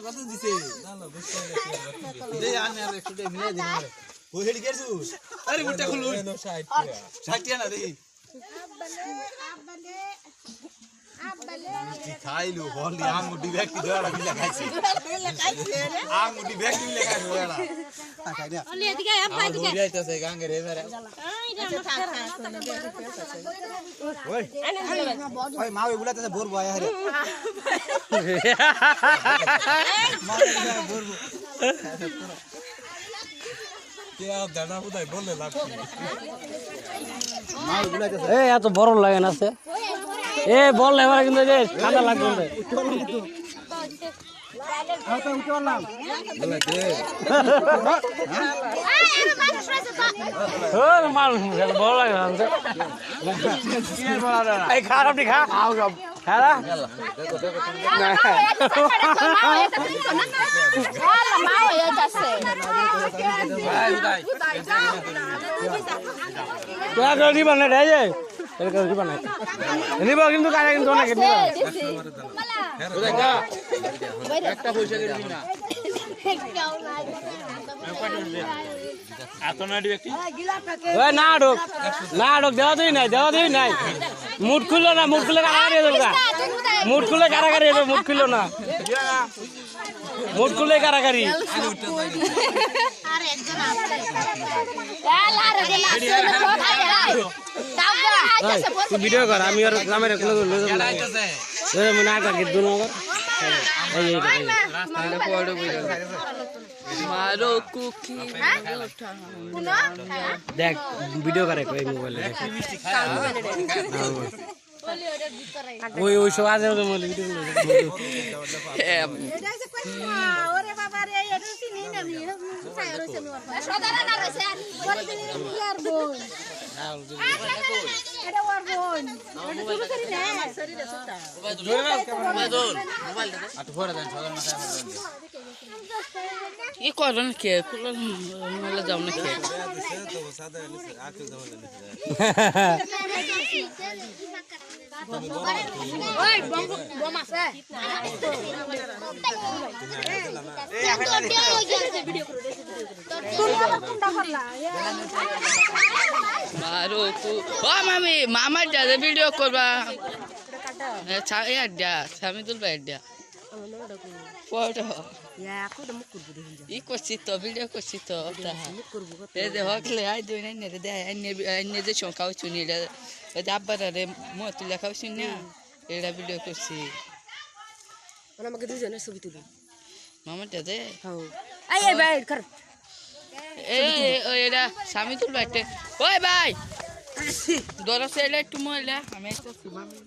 কত দিছে দে আমি আর একটু মিলাই দিন আমারে ওই হেডি গেছু আরে মুটা খুলু 60 না দেখি আব্বালে খাইলু হলি আঙ্গুটি ব্যক্তি ধরা মিলা খাইছে আঙ্গুটি ব্যক্তি মিলা খাইছে ওরা খাই না ওলি এদিকে আব্বা এদিকে ওই আইতাছে গাঙ্গে রে মেরে ওই ওই মা ওই বুলাতেছে বোর বয় আরে মা বোর কে দাদা বুদাই বললে লাগছে মা ওই বুলাতেছে এ এত বড় লাগে না সে এ বল এবারে কিন্তু যে ঠান্ডা লাগবে আতা উঠলাম বলে দে ওর মানুষ বড় লাগে না এই খারাপ নি খা আও সব খারা কিন্তু কাজে কিন্তু অনেক একটা পয়সা দিবি না না ঢোক দেওয়া দিই নাই মুঠ খুললো না মুঠ খুলে কারাগারি মুঠ খুলে কারাগারি মুঠ খুললো না মুঠ খুলে কারাগারি ভিডিও কর আমি আর গ্রামের না কাকি দু নম্বর দেখ ভিডিও করে কই মোবাইলে ওই ওই সব আছে ওদের মধ্যে ভিডিও ওরে বাবা রে এটা চিনি না আমি ছায়া রইছে আমি সদারা না রইছে বল দিন ইয়ার বোন এটা ওর বোন এটা শুরু করি না শরীরে সুতা মোবাইল দে আট ফোড়া দেন সদারা না ই করন কে কুলো মেলা যাও না কে তো সাদা নিছে আকে যাও না ওই বম আছে মারো কু ও মামি মামার দাদা ভিডিও করবা এ আড্ডা স্বামী তুলবা আড্ডা ফটো ই করছি তো ভিডিও করছি তো এই যে হকলে আই দুই নাই রে দে আইনে যে সংখ্যাও শুনি রে ওই যে আব্বার রে মো তুই লেখাও শুনি না এটা ভিডিও করছি আমাকে দুজনের ছবি তুলি মামার দাদা এই এই ভাই কর এই ওই এটা স্বামী তুলবা একটা ওই ভাই দরা সেলে একটু মহিলা আমি একটা মামি